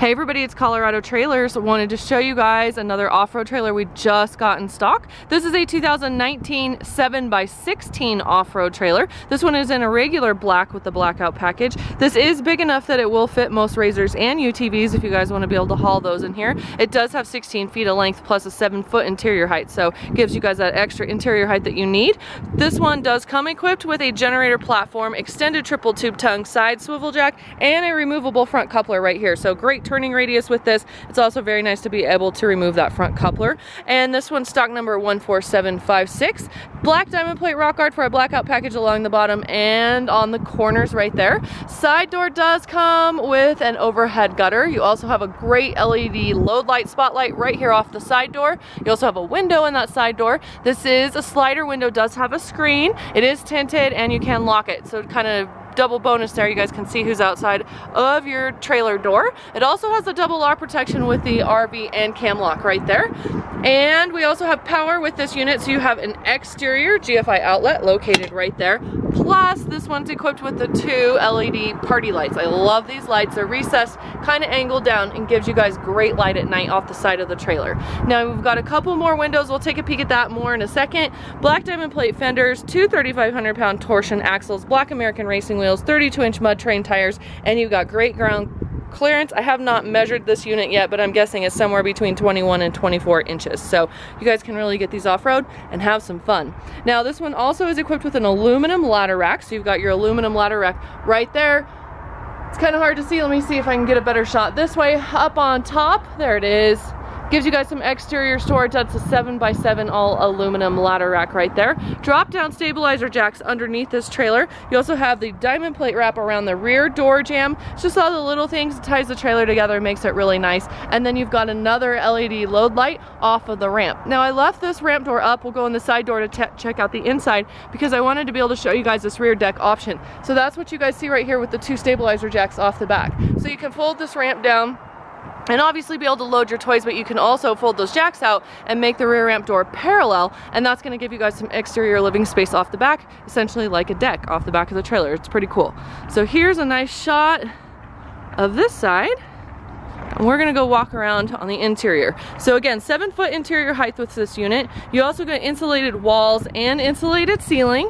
Hey everybody, it's Colorado Trailers. Wanted to show you guys another off-road trailer we just got in stock. This is a 2019 7x16 off-road trailer. This one is in a regular black with the blackout package. This is big enough that it will fit most RZRs and UTVs if you guys want to be able to haul those in here. It does have 16 feet of length plus a 7-foot interior height, so gives you guys that extra interior height that you need. This one does come equipped with a generator platform, extended triple tube tongue, side swivel jack, and a removable front coupler right here. So great turning radius with this. It's also very nice to be able to remove that front coupler. And this one's stock number 14756. Black diamond plate rock guard for a blackout package along the bottom and on the corners right there. Side door does come with an overhead gutter. You also have a great LED load light spotlight right here off the side door. You also have a window in that side door. This is a slider window, does have a screen. It is tinted and you can lock it. So kind of double bonus there, you guys can see who's outside of your trailer door. It also has a double lock protection with the RV and cam lock right there. And we also have power with this unit, so you have an exterior GFI outlet located right there. Plus this one's equipped with the 2 LED party lights. I love these lights. They're recessed, kind of angled down, and gives you guys great light at night off the side of the trailer. Now we've got a couple more windows. We'll take a peek at that more in a second. Black diamond plate fenders, 2 3,500-pound torsion axles, black American racing wheels, 32-inch mud terrain tires, and you've got great ground clearance. I have not measured this unit yet, but I'm guessing it's somewhere between 21 and 24 inches. So you guys can really get these off-road and have some fun. Now this one also is equipped with an aluminum ladder rack. So you've got your aluminum ladder rack right there. It's kind of hard to see. Let me see if I can get a better shot this way. Up on top, there it is. Gives you guys some exterior storage. That's a 7x7 all aluminum ladder rack right there. Drop down stabilizer jacks underneath this trailer. You also have the diamond plate wrap around the rear door jamb. It's just all the little things that ties the trailer together and makes it really nice. And then you've got another LED load light off of the ramp. Now I left this ramp door up. We'll go in the side door to check out the inside because I wanted to be able to show you guys this rear deck option. So that's what you guys see right here with the 2 stabilizer jacks off the back. So you can fold this ramp down and obviously be able to load your toys, but you can also fold those jacks out and make the rear ramp door parallel, and that's going to give you guys some exterior living space off the back, essentially like a deck off the back of the trailer. It's pretty cool. So here's a nice shot of this side, and we're going to go walk around on the interior. So again, 7-foot interior height with this unit. You also get insulated walls and insulated ceiling.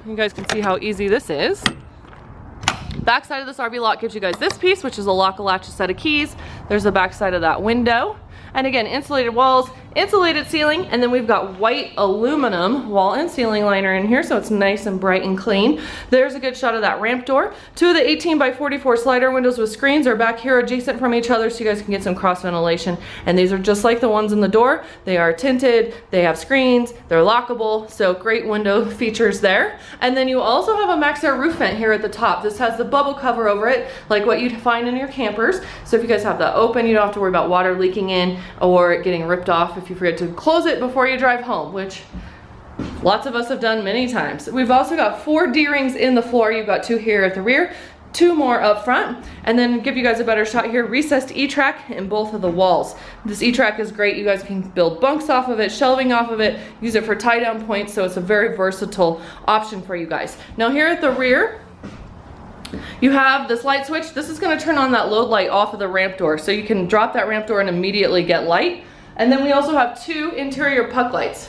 You guys can see how easy this is. Back side of this RV lot gives you guys this piece, which is a lock-a-latch set of keys. There's the back side of that window. And again, insulated walls, insulated ceiling, and then we've got white aluminum wall and ceiling liner in here, so it's nice and bright and clean. There's a good shot of that ramp door. 2 of the 18x44 slider windows with screens are back here adjacent from each other, so you guys can get some cross ventilation. And these are just like the ones in the door. They are tinted, they have screens, they're lockable, so great window features there. And then you also have a MaxAir roof vent here at the top. This has the bubble cover over it, like what you'd find in your campers. So if you guys have that open, you don't have to worry about water leaking in or getting ripped off if you forget to close it before you drive home, which lots of us have done many times. We've also got 4 D-rings in the floor. You've got 2 here at the rear, 2 more up front, and then give you guys a better shot here, recessed E-track in both of the walls. This E-track is great. You guys can build bunks off of it, shelving off of it, use it for tie down points, so it's a very versatile option for you guys. Now here at the rear, you have this light switch. This is going to turn on that load light off of the ramp door, so you can drop that ramp door and immediately get light. And then we also have 2 interior puck lights.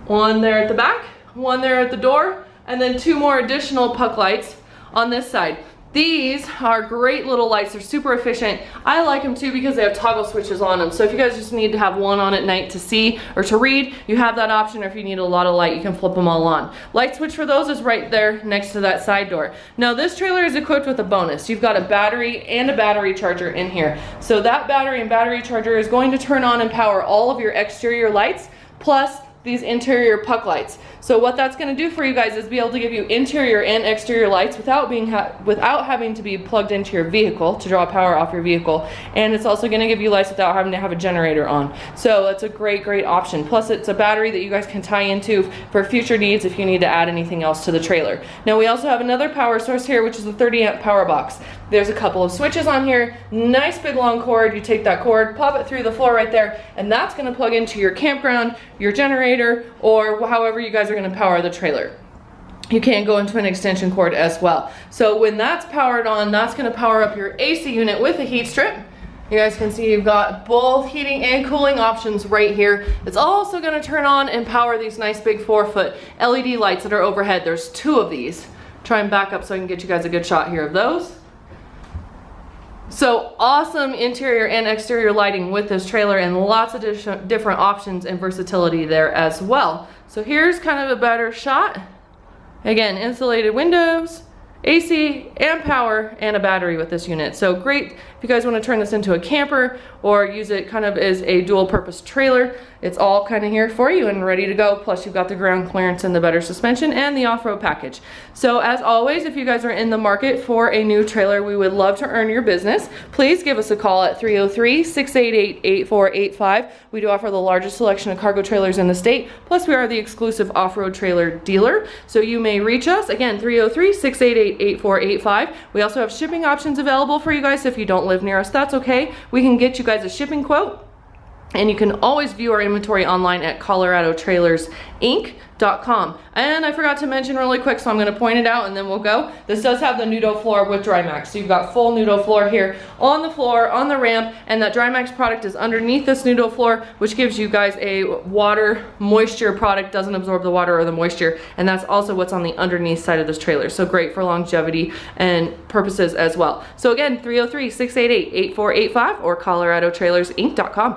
One there at the back, one there at the door, and then 2 more additional puck lights on this side. These are great little lights. They're super efficient. I like them too because they have toggle switches on them. So if you guys just need to have one on at night to see or to read, you have that option, or if you need a lot of light, you can flip them all on. Light switch for those is right there next to that side door. Now this trailer is equipped with a bonus. You've got a battery and a battery charger in here. So that battery and battery charger is going to turn on and power all of your exterior lights, plus these interior puck lights. So what that's going to do for you guys is be able to give you interior and exterior lights without having to be plugged into your vehicle to draw power off your vehicle, and it's also going to give you lights without having to have a generator on. So it's a great option. Plus it's a battery that you guys can tie into for future needs if you need to add anything else to the trailer. Now we also have another power source here, which is a 30-amp power box. There's a couple of switches on here, nice big long cord. You take that cord, pop it through the floor right there, and that's going to plug into your campground, your generator, or however you guys are going to power the trailer. you can go into an extension cord as well. So when that's powered on, that's gonna power up your AC unit with a heat strip. You guys can see you've got both heating and cooling options right here. It's also gonna turn on and power these nice big 4-foot LED lights that are overhead. There's 2 of these. Try and back up so I can get you guys a good shot here of those. So awesome interior and exterior lighting with this trailer, and lots of different options and versatility there as well. So here's kind of a better shot. Again, insulated windows, AC and power, and a battery with this unit. So great if you guys want to turn this into a camper or use it kind of as a dual purpose trailer. It's all kind of here for you and ready to go. Plus you've got the ground clearance and the better suspension and the off-road package. So as always, if you guys are in the market for a new trailer, we would love to earn your business. Please give us a call at 303-688-8485. We do offer the largest selection of cargo trailers in the state. Plus we are the exclusive off-road trailer dealer. So you may reach us, again, 303-688-8485. We also have shipping options available for you guys. If you don't live near us, that's okay. We can get you guys a shipping quote. And you can always view our inventory online at coloradotrailersinc.com. And I forgot to mention really quick, so I'm gonna point it out and then we'll go. This does have the nudo floor with DryMax. So you've got full nudo floor here on the floor, on the ramp, and that DryMax product is underneath this nudo floor, which gives you guys a water moisture product, doesn't absorb the water or the moisture. And that's also what's on the underneath side of this trailer. So great for longevity and purposes as well. So again, 303-688-8485 or coloradotrailersinc.com.